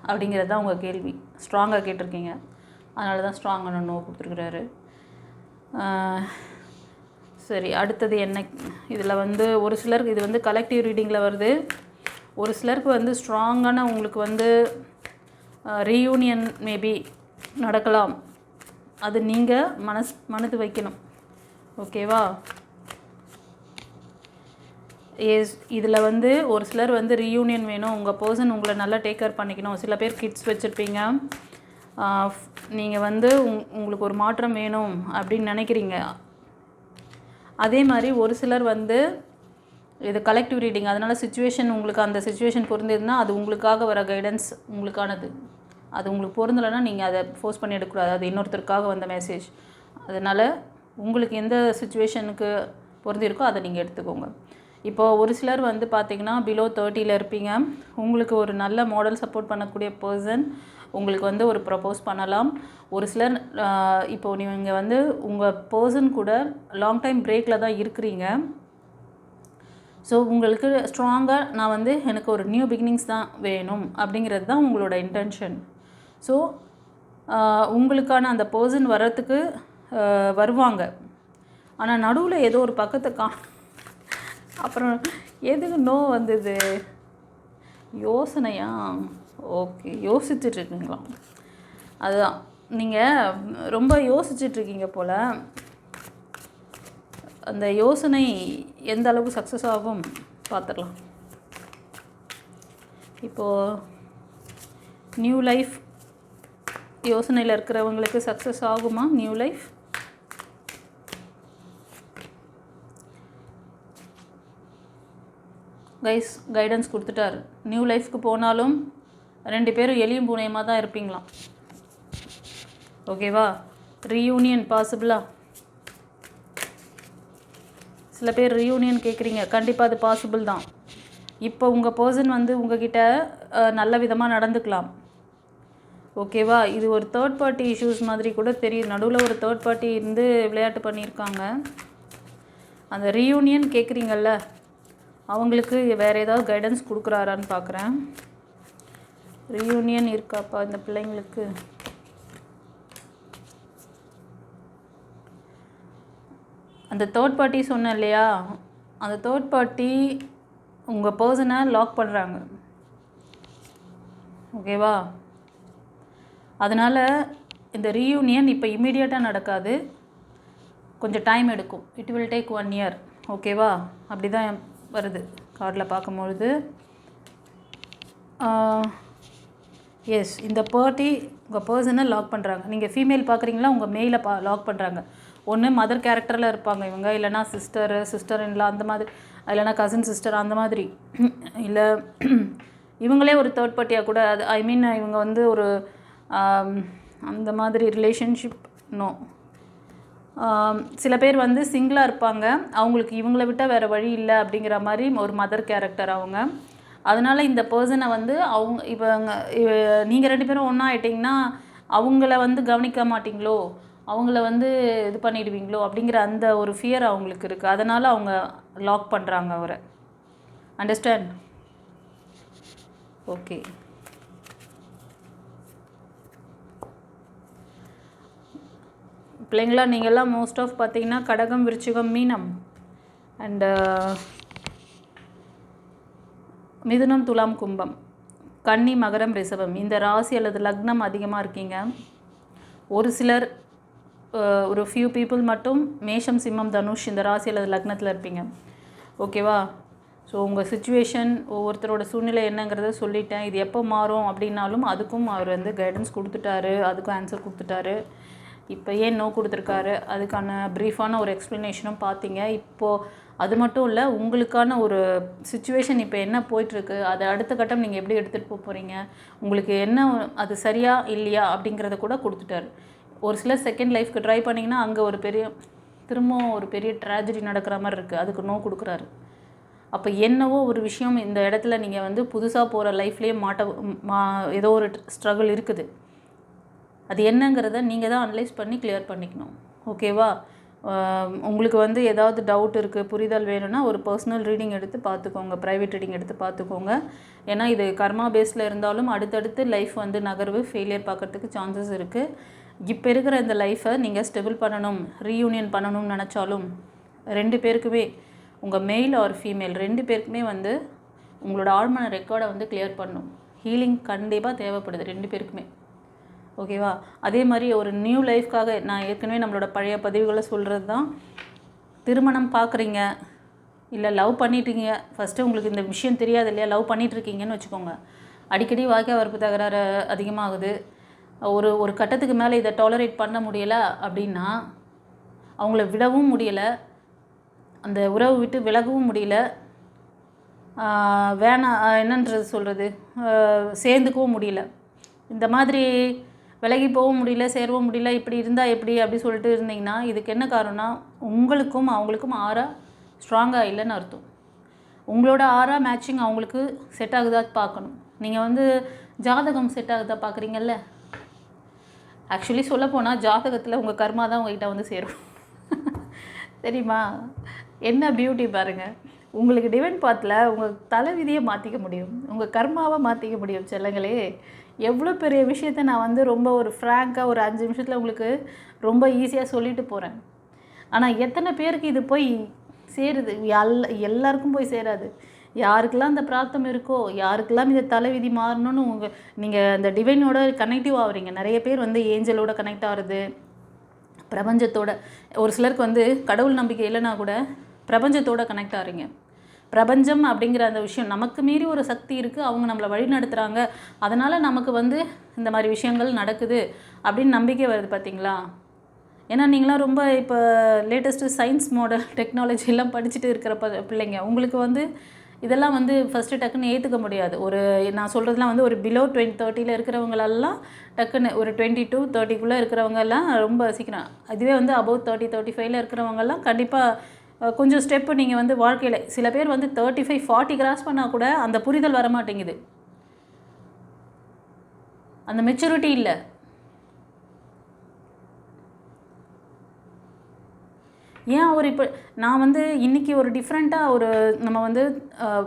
அப்படிங்கிறது தான் உங்கள் கேள்வி. ஸ்ட்ராங்காக கேட்டிருக்கீங்க, அதனால தான் ஸ்ட்ராங்கான நோ கொடுத்துருக்குறாரு. சரி, அடுத்தது என்ன? இதில் வந்து ஒரு சிலருக்கு இது வந்து கலெக்டிவ் ரீடிங்கில் வருது. ஒரு சிலருக்கு வந்து ஸ்ட்ராங்கான உங்களுக்கு வந்து ரீயூனியன் மேபி நடக்கலாம். அது நீங்கள் மனது வைக்கணும். ஓகேவா? இதில் வந்து ஒரு சிலர் வந்து ரீயூனியன் வேணும், உங்கள் பர்சன் உங்களை நல்லா டேக் கேர் பண்ணிக்கணும். சில பேர் கிட்ஸ் வச்சுருப்பீங்க, நீங்கள் வந்து உங்களுக்கு ஒரு மாற்றம் வேணும் அப்படின்னு நினைக்கிறீங்க. அதே மாதிரி ஒரு சிலர் வந்து இது கலெக்டிவ் ரீடிங், அதனால் சுச்சுவேஷன் உங்களுக்கு அந்த சுச்சுவேஷன் பொருந்ததுன்னா அது உங்களுக்காக வர கைடன்ஸ் உங்களுக்கானது. அது உங்களுக்கு பொருந்தலைன்னா நீங்கள் அதை ஃபோர்ஸ் பண்ணி எடுக்கக்கூடாது. அது இன்னொருத்தருக்காக வந்த மெசேஜ். அதனால் உங்களுக்கு எந்த சுச்சுவேஷனுக்கு பொருந்திருக்கோ அதை நீங்கள் எடுத்துக்கோங்க. இப்போது ஒரு சிலர் வந்து பார்த்திங்கன்னா பிலோ 30 இருப்பீங்க. உங்களுக்கு ஒரு நல்ல மாடல் சப்போர்ட் பண்ணக்கூடிய பர்சன் உங்களுக்கு வந்து ஒரு ப்ரப்போஸ் பண்ணலாம். ஒரு சிலர் இப்போது நீங்கள் வந்து உங்கள் பர்சன் கூட லாங் டைம் பிரேக்கில் தான் இருக்கிறீங்க. ஸோ உங்களுக்கு ஸ்ட்ராங்காக நான் வந்து எனக்கு ஒரு நியூ பிகினிங்ஸ் தான் வேணும் அப்படிங்கிறது தான் உங்களோட இன்டென்ஷன். ஸோ உங்களுக்கான அந்த பர்சன் வர்றதுக்கு வருவாங்க. ஆனால் நடுவில் ஏதோ ஒரு பக்கத்தை அப்புறம் எதுக்கு நோ வந்தது? யோசனையா? ஓகே, யோசிச்சுட்ருக்கீங்களா? அதுதான், நீங்கள் ரொம்ப யோசிச்சுட்ருக்கீங்க போல். அந்த யோசனை எந்த அளவுக்கு சக்ஸஸ் ஆகும் பார்த்துடலாம். இப்போது நியூ லைஃப் யோசனையில் இருக்கிறவங்களுக்கு சக்ஸஸ் ஆகுமா நியூ லைஃப்? கைடன்ஸ் கொடுத்துட்டார். நியூ லைஃப்க்கு போனாலும் 2 பேரும் எலியும் பூனையுமாக தான் இருப்பீங்களாம். ஓகேவா? ரீயூனியன் பாசிபிளா? சில பேர் ரீயூனியன் கேட்குறீங்க. கண்டிப்பாக அது பாசிபிள் தான். இப்போ உங்கள் பர்சன் வந்து உங்ககிட்ட நல்ல விதமாக நடந்துக்கலாம். ஓகேவா? இது ஒரு தேர்ட் பார்ட்டி இஷ்யூஸ் மாதிரி கூட தெரியுது. நடுவில் ஒரு தேர்ட் பார்ட்டி இருந்து விளையாட்டு பண்ணியிருக்காங்க. அந்த ரீயூனியன் கேட்குறீங்கள்ல, அவங்களுக்கு வேறு ஏதாவது கைடன்ஸ் கொடுக்குறாரான்னு பார்க்குறேன். ரீயூனியன் இருக்காப்பா இந்த பிள்ளைங்களுக்கு? அந்த தேர்ட் பார்ட்டி சொன்னேன் இல்லையா, அந்த தேர்ட் பார்ட்டி உங்கள் பர்சனை லாக் பண்ணுறாங்க. ஓகேவா? அதனால் இந்த ரீயூனியன் இப்போ இம்மீடியட்டாக நடக்காது, கொஞ்சம் டைம் எடுக்கும். It will take 1 year. ஓகேவா? அப்படி தான் வருது கார்டில் பார்க்கும்பொழுது. எஸ், இந்த பார்ட்டி உங்கள் பர்சனை லாக் பண்ணுறாங்க. நீங்கள் ஃபீமேல் பார்க்குறீங்களா, உங்கள் மெயிலை லாக் பண்ணுறாங்க. ஒன்று மதர் கேரக்டரில் இருப்பாங்க இவங்க, இல்லைனா சிஸ்டர் இன்லா அந்த மாதிரி, இல்லைனா கசின் சிஸ்டர் அந்த மாதிரி, இல்லை இவங்களே ஒரு தேர்ட் பார்ட்டியாக கூட. அது ஐ மீன் இவங்க வந்து ஒரு அந்த மாதிரி ரிலேஷன்ஷிப் நோ. சில பேர் வந்து சிங்கிளாக இருப்பாங்க, அவங்களுக்கு இவங்கள விட்டால் வேறு வழி இல்லை அப்படிங்கிற மாதிரி ஒரு மதர் கேரக்டர் அவங்க. அதனால் இந்த பர்சனை வந்து அவங்க நீங்கள் 2 பேரும் ஒன்றா ஆகிட்டிங்கன்னா அவங்கள வந்து கவனிக்க மாட்டிங்களோ, அவங்கள வந்து இது பண்ணிடுவீங்களோ அப்படிங்கிற அந்த ஒரு ஃபியர் அவங்களுக்கு இருக்குது. அதனால் அவங்க லாக் பண்ணுறாங்க அவரை. அண்டர்ஸ்டாண்ட்? ஓகே. பிள்ளைங்களா, நீங்கள்லாம் மோஸ்ட் ஆஃப் பார்த்தீங்கன்னா கடகம், விருச்சிகம், மீனம் அண்டு மிதுனம், துலாம், கும்பம், கன்னி, மகரம், ரிஷபம் இந்த ராசி அல்லது லக்னம் அதிகமாக இருக்கீங்க. ஒரு சிலர் ஒரு ஃபியூ பீப்புள் மட்டும் மேஷம், சிம்மம், தனுஷ் இந்த ராசி அல்லது லக்னத்தில் இருப்பீங்க. ஓகேவா? ஸோ உங்கள் சுச்சுவேஷன், ஒவ்வொருத்தரோட சூழ்நிலை என்னங்கிறத சொல்லிட்டேன். இது எப்போ மாறும் அப்படின்னாலும் அதுக்கும் அவர் வந்து கைடன்ஸ் கொடுத்துட்டாரு, அதுக்கும் ஆன்சர் கொடுத்துட்டாரு. இப்போ ஏன் நோ கொடுத்துருக்காரு அதுக்கான ப்ரீஃபான ஒரு எக்ஸ்ப்ளனேஷனும் பார்த்தீங்க. இப்போது அது மட்டும் இல்லை, உங்களுக்கான ஒரு சுச்சுவேஷன் இப்போ என்ன போயிட்டுருக்கு, அதை அடுத்த கட்டம் நீங்கள் எப்படி எடுத்துகிட்டு போகிறீங்க, உங்களுக்கு என்ன அது சரியா இல்லையா அப்படிங்கிறத கூட கொடுத்துட்டாரு. ஒரு சிலர் செகண்ட் லைஃப்க்கு ட்ரை பண்ணிங்கன்னா அங்கே ஒரு திரும்பவும் ஒரு பெரிய ட்ராஜடி நடக்கிற மாதிரி இருக்குது, அதுக்கு நோ கொடுக்குறாரு. அப்போ என்னவோ ஒரு விஷயம் இந்த இடத்துல நீங்கள் வந்து புதுசாக போகிற லைஃப்லேயே ஏதோ ஒரு ஸ்ட்ரகிள் இருக்குது. அது என்னங்கிறத நீங்கள் தான் அனலைஸ் பண்ணி கிளியர் பண்ணிக்கணும். ஓகேவா? உங்களுக்கு வந்து ஏதாவது டவுட் இருக்குது, புரிதல் வேணும்னா ஒரு பர்சனல் ரீடிங் எடுத்து பார்த்துக்கோங்க, ப்ரைவேட் ரீடிங் எடுத்து பார்த்துக்கோங்க. ஏன்னா இது கர்மா பேஸில் இருந்தாலும் அடுத்தடுத்து லைஃப் வந்து நகர்வு, ஃபெயிலியர் பார்க்குறதுக்கு சான்சஸ் இருக்குது. இப்போ இருக்கிற இந்த லைஃப்பை நீங்கள் ஸ்டெபிள் பண்ணணும், ரீயூனியன் பண்ணணும்னு நினச்சாலும் 2 பேருக்குமே, உங்கள் மெயில் ஆர் ஃபீமேல் 2 பேருக்குமே வந்து உங்களோட ஆழ்மன ரெக்கார்டை வந்து கிளியர் பண்ணணும். ஹீலிங் கண்டிப்பாக தேவைப்படுது 2 பேருக்குமே. ஓகேவா? அதே மாதிரி ஒரு நியூ லைஃப்காக நான் ஏற்கனவே நம்மளோட பழைய பதிவுகளை சொல்கிறது தான். திருமணம் பார்க்குறீங்க, இல்லை லவ் பண்ணிட்டீங்க, ஃபஸ்ட்டு உங்களுக்கு இந்த விஷயம் தெரியாது இல்லையா, லவ் பண்ணிகிட்ருக்கீங்கன்னு வச்சுக்கோங்க. அடிக்கடி வாய்க்கா வரப்பு தகராறு அதிகமாகுது. ஒரு கட்டத்துக்கு மேலே இதை டாலரேட் பண்ண முடியலை அப்படின்னா அவங்கள விடவும் முடியலை, அந்த உறவு விட்டு விலகவும் முடியல, வேணாம் என்னன்றது சொல்கிறது, சேர்ந்துக்கவும் முடியல. இந்த மாதிரி விலகி போகவும் முடியல, சேரவும் முடியல, இப்படி இருந்தால் எப்படி அப்படி சொல்லிட்டு இருந்தீங்கன்னா இதுக்கு என்ன காரணம்னா உங்களுக்கும் அவங்களுக்கும் ஆறா ஸ்ட்ராங்காக இல்லைன்னு அர்த்தம். உங்களோட ஆறா மேட்சிங் அவங்களுக்கு செட் ஆகுதா பார்க்கணும். நீங்கள் வந்து ஜாதகம் செட் ஆகுதா பார்க்குறீங்கல்ல, ஆக்சுவலி சொல்லப்போனால் ஜாதகத்தில் உங்கள் கர்மா தான் உங்கள்கிட்ட வந்து சேரும். தெரியுமா? என்ன பியூட்டி பாருங்கள். உங்களுக்கு டிவைன் பாத்தில் உங்கள் தலைவிதியை மாற்றிக்க முடியும், உங்கள் கர்மாவை மாற்றிக்க முடியும். செல்லங்களே, எவ்வளோ பெரிய விஷயத்த நான் வந்து ரொம்ப ஒரு ஃப்ராங்காக ஒரு 5 நிமிஷத்தில் உங்களுக்கு ரொம்ப ஈஸியாக சொல்லிட்டு போகிறேன். ஆனால் எத்தனை பேருக்கு இது போய் சேருது? எல்லாருக்கும் போய் சேராது. யாருக்கெல்லாம் அந்த பிரார்த்தம் இருக்கோ, யாருக்கெல்லாம் இந்த தலைவிதி மாறணும்னு நீங்கள் அந்த டிவைனோட கனெக்டிவ் ஆகுறீங்க. நிறைய பேர் வந்து ஏஞ்சலோட கனெக்ட் ஆகிறது, பிரபஞ்சத்தோட. ஒரு சிலருக்கு வந்து கடவுள் நம்பிக்கை இல்லைனா கூட பிரபஞ்சத்தோட கனெக்ட் ஆகிறீங்க. பிரபஞ்சம் அப்படிங்கிற அந்த விஷயம் நமக்கு மீறி ஒரு சக்தி இருக்குது, அவங்க நம்மளை வழி நடத்துகிறாங்க, அதனால் நமக்கு வந்து இந்த மாதிரி விஷயங்கள் நடக்குது அப்படின்னு நம்பிக்கை வருது. பார்த்தீங்களா? ஏன்னா நீங்களாம் ரொம்ப இப்போ லேட்டஸ்ட்டு சயின்ஸ் மாடல் டெக்னாலஜி எல்லாம் படிச்சுட்டு இருக்கிற பிள்ளைங்க, உங்களுக்கு வந்து இதெல்லாம் வந்து ஃபஸ்ட்டு டக்குன்னு ஏற்றுக்க முடியாது. நான் சொல்கிறதுலாம் வந்து ஒரு பிலோ 30 இருக்கிறவங்களெல்லாம் டக்குன்னு ஒரு 22 30 இருக்கிறவங்கெல்லாம் ரொம்ப சீக்கிரம். இதுவே வந்து அபவ் 30 35 இருக்கிறவங்கெல்லாம் கண்டிப்பாக கொஞ்சம் ஸ்டெப்பு நீங்கள் வந்து வாழ்க்கையில், சில பேர் வந்து 35 40 கிராஸ் பண்ணால் கூட அந்த புரிதல் வரமாட்டேங்குது, அந்த மெச்சூரிட்டி இல்லை. ஏன் அவர் இப்போ நான் வந்து இன்றைக்கி ஒரு டிஃப்ரெண்ட்டாக ஒரு நம்ம வந்து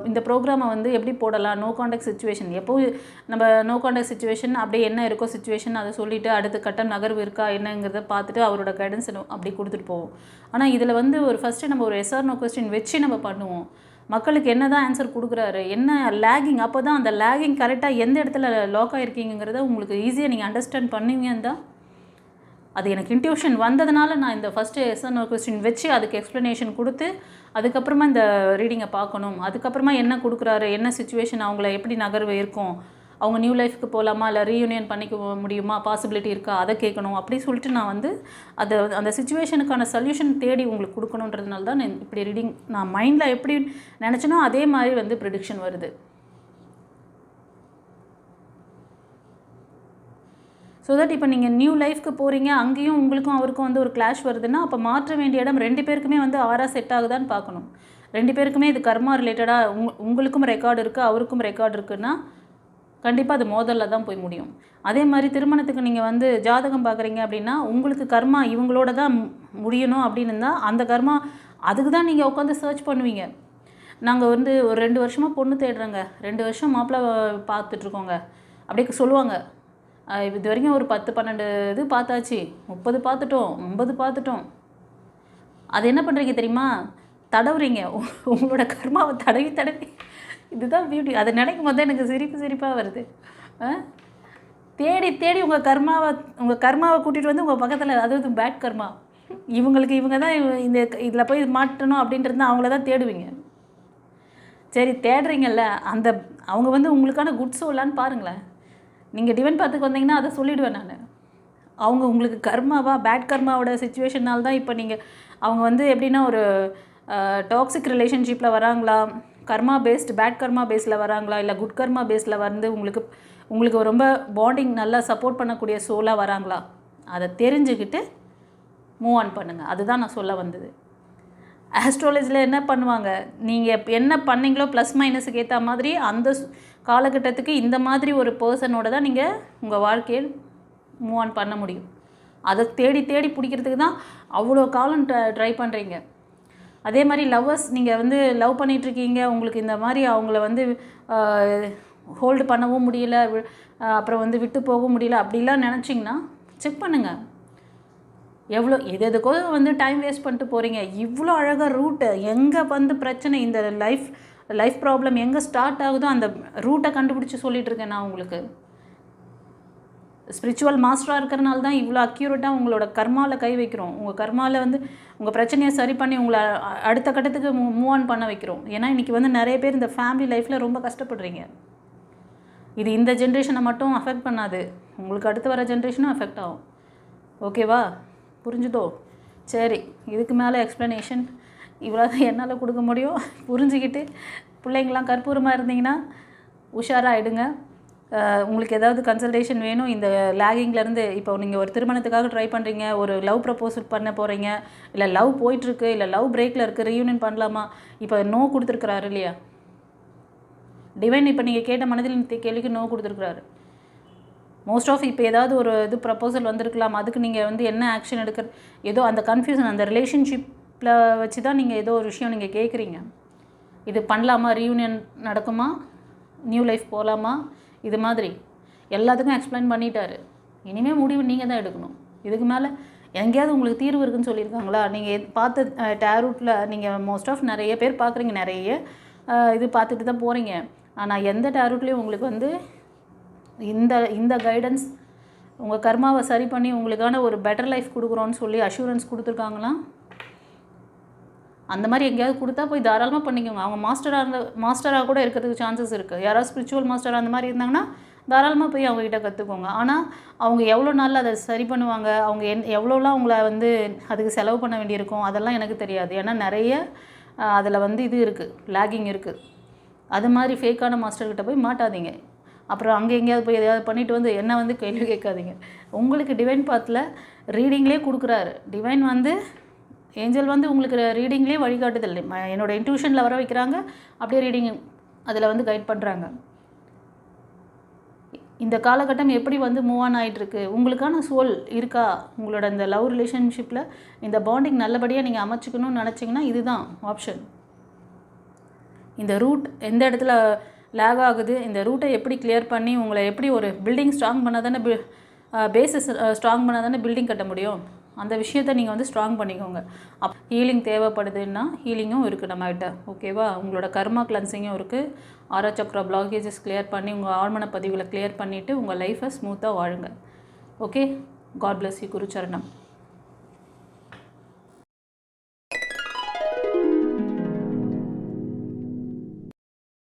இந்த ப்ரோக்ராமை வந்து எப்படி போடலாம், நோ கான்டாக்ட் சுச்சுவேஷன், எப்போது நம்ம நோ கான்டாக்ட் சுச்சுவேஷன் அப்படியே என்ன இருக்கோ சுச்சுவேஷன் அதை சொல்லிவிட்டு அடுத்த கட்டம் நகர்வு இருக்கா என்னங்கிறத பார்த்துட்டு அவரோட கைடன்ஸ் அப்படி கொடுத்துட்டு போவோம். ஆனால் இதில் வந்து ஒரு ஃபஸ்ட்டு நம்ம ஒரு எஸ்ஆர் நோ கொஸ்டின் வச்சு நம்ம பண்ணுவோம். மக்களுக்கு என்ன தான் ஆன்சர் கொடுக்குறாரு, என்ன லேகிங், அப்போ தான் அந்த லேகிங் கரெக்டாக எந்த இடத்துல லாக் ஆகிருக்கீங்கிறத உங்களுக்கு ஈஸியாக நீங்கள் அண்டர்ஸ்டாண்ட் பண்ணுவீங்கன்னு தான். அது எனக்கு இன்ட்யூஷன் வந்ததுனால நான் இந்த ஃபஸ்ட்டு எஸ்ஆர் நோ கொஸ்டின் வச்சு அதுக்கு எக்ஸ்ப்ளனேஷன் கொடுத்து அதுக்கப்புறமா இந்த ரீடிங்கை பார்க்கணும். அதுக்கப்புறமா என்ன கொடுக்குறாரு, என்ன சுச்சுவேஷன், அவங்கள எப்படி நகர்வு இருக்கும், அவங்க நியூ லைஃப்க்கு போகலாமா இல்லை ரீயூனியன் பண்ணிக்க முடியுமா, பாசிபிலிட்டி இருக்கா, அதை கேட்கணும். அப்படி சொல்லிட்டு நான் வந்து அந்த சுச்சுவேஷனுக்கான சொல்யூஷன் தேடி உங்களுக்கு கொடுக்கணுன்றதுனால தான் நான் இப்படி ரீடிங் நான் மைண்டில் எப்படி நினச்சேனோ அதே மாதிரி வந்து ப்ரெடிக்ஷன் வருது. ஸோ தட் இப்போ நீங்கள் நியூ லைஃப்க்கு போகிறீங்க, அங்கேயும் உங்களுக்கும் அவருக்கும் வந்து ஒரு கிளாஷ் வருதுன்னா அப்போ மாற்ற வேண்டிய இடம் 2 பேருக்குமே வந்து ஆறா செட் ஆகுதான்னு பார்க்கணும். 2 பேருக்குமே இது கர்மா ரிலேட்டடாக உங்களுக்கும் ரெக்கார்டு இருக்குது அவருக்கும் ரெக்கார்டு இருக்குன்னா கண்டிப்பாக அது மோதலில் தான் போய் முடியும். அதே மாதிரி திருமணத்துக்கு நீங்கள் வந்து ஜாதகம் பார்க்குறீங்க அப்படின்னா உங்களுக்கு கர்மா இவங்களோட தான் முடியணும் அப்படின்னு இருந்தால் அந்த கர்மா அதுக்கு தான் நீங்கள் உட்காந்து சர்ச் பண்ணுவீங்க. நாங்கள் வந்து ஒரு 2 வருஷமாக பொண்ணு தேடுறோங்க, 2 வருஷம் மாப்பிள்ளை பார்த்துட்ருக்கோங்க அப்படி சொல்லுவாங்க. இது வரைக்கும் ஒரு 10-12 இது பார்த்தாச்சு, 30 பார்த்துட்டோம், 50 பார்த்துட்டோம். அது என்ன பண்ணுறீங்க தெரியுமா, தடவுறீங்க, உங்களோட கர்மாவை தடவி இதுதான் பியூட்டி. அதை நினைக்கும் போது எனக்கு சிரிப்பாக வருது. தேடி உங்கள் கர்மாவை கூட்டிகிட்டு வந்து உங்கள் பக்கத்தில், அதாவது பேட் கர்மா, இவங்க தான் இந்த இதில் போய் மாட்டணும் அப்படின்றது தான் அவங்கள தான் தேடுவீங்க. சரி தேடுறீங்கல்ல, அவங்க வந்து உங்களுக்கான குட் சோலான்னு பாருங்களேன். நீங்கள் டிவைன் பார்த்துக்கு வந்தீங்கன்னா அதை சொல்லிவிடுவேன் நான். அவங்க உங்களுக்கு கர்மாவா, பேட் கர்மாவோட சுச்சுவேஷனால் தான் இப்போ நீங்கள் அவங்க வந்து எப்படின்னா ஒரு டாக்ஸிக் ரிலேஷன்ஷிப்பில் வராங்களா, கர்மா பேஸ்டு பேட் கர்மா பேஸில் வராங்களா, இல்லை குட் கர்மா பேஸில் வந்து உங்களுக்கு ரொம்ப பாண்டிங் நல்லா சப்போர்ட் பண்ணக்கூடிய சோலாக வராங்களா, அதை தெரிஞ்சுக்கிட்டு மூவ் ஆன் பண்ணுங்கள். அதுதான் நான் சொல்ல வந்தது. ஆஸ்ட்ராலஜியில் என்ன பண்ணுவாங்க, நீங்கள் என்ன பண்ணீங்களோ ப்ளஸ் மைனஸுக்கு ஏற்ற மாதிரி அந்த காலகட்டத்துக்கு இந்த மாதிரி ஒரு பர்சனோட தான் நீங்கள் உங்கள் வாழ்க்கையை மூவ் ஆன் பண்ண முடியும். அதை தேடி பிடிக்கிறதுக்கு தான் அவ்வளோ காலம் ட்ரை பண்ணுறீங்க. அதே மாதிரி லவ்வர்ஸ், நீங்கள் வந்து லவ் பண்ணிகிட்ருக்கீங்க, உங்களுக்கு இந்த மாதிரி அவங்கள வந்து ஹோல்டு பண்ணவும் முடியல, அப்புறம் வந்து விட்டு போகவும் முடியல அப்படிலாம் நினச்சிங்கன்னா செக் பண்ணுங்கள். எதுக்கோ வந்து டைம் வேஸ்ட் பண்ணிட்டு போகிறீங்க. இவ்வளோ அழகாக ரூட்டு எங்கே வந்து பிரச்சனை, இந்த லைஃப் ப்ராப்ளம் எங்கே ஸ்டார்ட் ஆகுதோ அந்த ரூட்டை கண்டுபிடிச்சி சொல்லிகிட்டு இருக்கேன் நான் உங்களுக்கு. ஸ்பிரிச்சுவல் மாஸ்டராக இருக்கிறனால தான் இவ்வளோ அக்யூரேட்டாக உங்களோட கர்மாவில் கை வைக்கிறோம். உங்கள் கர்மாவில் வந்து உங்கள் பிரச்சனையை சரி பண்ணி உங்களை அடுத்த கட்டத்துக்கு மூவ் ஆன் பண்ண வைக்கிறோம். ஏன்னா இன்றைக்கி வந்து நிறைய பேர் இந்த ஃபேமிலி லைஃப்பில் ரொம்ப கஷ்டப்படுறீங்க. இது இந்த ஜென்ரேஷனை மட்டும் அஃபெக்ட் பண்ணாது, உங்களுக்கு அடுத்து வர ஜென்ரேஷனும் அஃபெக்ட் ஆகும். ஓகேவா, புரிஞ்சுதோ? சரி, இதுக்கு மேலே எக்ஸ்ப்ளனேஷன் இவ்வளோ தான் என்னால் கொடுக்க முடியும். புரிஞ்சுக்கிட்டு பிள்ளைங்களாம் கற்பூரமாக இருந்தீங்கன்னா உஷாராகிடுங்க. உங்களுக்கு ஏதாவது கன்சல்டேஷன் வேணும் இந்த லேகிங்லேருந்து, இப்போ நீங்கள் ஒரு திருமணத்துக்காக ட்ரை பண்ணுறீங்க, ஒரு லவ் ப்ரப்போசல் பண்ண போகிறீங்க, இல்லை லவ் போயிட்டுருக்கு, இல்லை லவ் பிரேக்கில் இருக்குது, ரீயூனியன் பண்ணலாமா, இப்போ நோ கொடுத்துருக்குறாரு இல்லையா டிவைன், இப்போ நீங்கள் கேட்ட மனதில் கேள்விக்கு நோ கொடுத்துருக்குறாரு. மோஸ்ட் ஆஃப் இப்போ ஏதாவது ஒரு இது ப்ரப்போசல் வந்திருக்கலாம், அதுக்கு நீங்கள் வந்து என்ன ஆக்ஷன் எடுக்கிறது, ஏதோ அந்த கன்ஃபியூஷன் அந்த ரிலேஷன்ஷிப்பில் வச்சு தான் நீங்கள் ஏதோ ஒரு விஷயம் நீங்கள் கேட்குறீங்க. இது பண்ணலாமா, ரீயூனியன் நடக்குமா, நியூ லைஃப் போகலாமா, இது மாதிரி எல்லாத்துக்கும் எக்ஸ்பிளைன் பண்ணிட்டாரு. இனிமேல் முடிவு நீங்கள் தான் எடுக்கணும். இதுக்கு மேலே எங்கேயாவது உங்களுக்கு தீர்வு இருக்குதுன்னு சொல்லியிருக்காங்களா? நீங்கள் பார்த்த டேரூட்டில் நீங்கள் மோஸ்ட் ஆஃப் நிறைய பேர் பார்க்குறீங்க, நிறைய இது பார்த்துட்டு தான் போகிறீங்க. ஆனால் எந்த டேரூட்லேயும் உங்களுக்கு வந்து இந்த கைடன்ஸ் உங்கள் கர்மாவை சரி பண்ணி உங்களுக்கான ஒரு பெட்டர் லைஃப் கொடுக்குறோன்னு சொல்லி அஷூரன்ஸ் கொடுத்துருக்காங்களா? அந்த மாதிரி எங்கேயாவது கொடுத்தா போய் தாராளமாக பண்ணிக்கோங்க. அவங்க மாஸ்டராக கூட இருக்கிறதுக்கு சான்சஸ் இருக்குது. யாராவது ஸ்பிரிச்சுவல் மாஸ்டர் அந்த மாதிரி இருந்தாங்கன்னா தாராளமாக போய் அவங்ககிட்ட கற்றுக்கோங்க. ஆனால் அவங்க எவ்வளோ நாளில் அதை சரி பண்ணுவாங்க, அவங்க எவ்வளோலாம் அவங்கள வந்து அதுக்கு செலவு பண்ண வேண்டியிருக்கும் அதெல்லாம் எனக்கு தெரியாது. ஏன்னா நிறைய அதில் வந்து இது இருக்குது, லேகிங் இருக்குது. அது மாதிரி ஃபேக்கான மாஸ்டர்கிட்ட போய் மாட்டாதீங்க. அப்புறம் அங்கே எங்கேயாவது போய் எதையாவது பண்ணிவிட்டு வந்து என்ன வந்து கேள்வி கேட்காதீங்க. உங்களுக்கு டிவைன் பாத்தில் ரீடிங்லேயே கொடுக்குறாரு. டிவைன் வந்து ஏஞ்சல் வந்து உங்களுக்கு ரீடிங்லேயே வழிகாட்டுதல், என்னோடய இன்ட்யூஷனில் வர வைக்கிறாங்க, அப்படியே ரீடிங் அதில் வந்து கைட் பண்ணுறாங்க. இந்த காலகட்டம் எப்படி வந்து மூவ் ஆன் ஆகிட்டுருக்கு, உங்களுக்கான சோல் இருக்கா, உங்களோட இந்த லவ் ரிலேஷன்ஷிப்பில் இந்த பாண்டிங் நல்லபடியாக நீங்கள் அமைச்சிக்கணும்னு நினச்சிங்கன்னா இதுதான் ஆப்ஷன். இந்த ரூட் எந்த இடத்துல லேக் ஆகுது, இந்த ரூட்டை எப்படி கிளியர் பண்ணி உங்களை எப்படி ஒரு பில்டிங் ஸ்ட்ராங் பண்ணால் தானே பேஸஸ் ஸ்ட்ராங் பண்ணால் தானே பில்டிங் கட்ட முடியும். அந்த விஷயத்தை நீங்கள் வந்து ஸ்ட்ராங் பண்ணிக்கோங்க. ஹீலிங் தேவைப்படுதுன்னா ஹீலிங்கும் இருக்குது நம்மகிட்ட. ஓகேவா? உங்களோட கர்மா கிளன்சிங்கும் இருக்குது. ஆரா சக்ரா பிளாக்கேஜஸ் கிளியர் பண்ணி உங்கள் ஆழ்மன பதிவுகளை கிளியர் பண்ணிவிட்டு உங்கள் லைஃப்பை ஸ்மூத்தாக வாழுங்க. Okay, God bless you. குருச்சரணம்.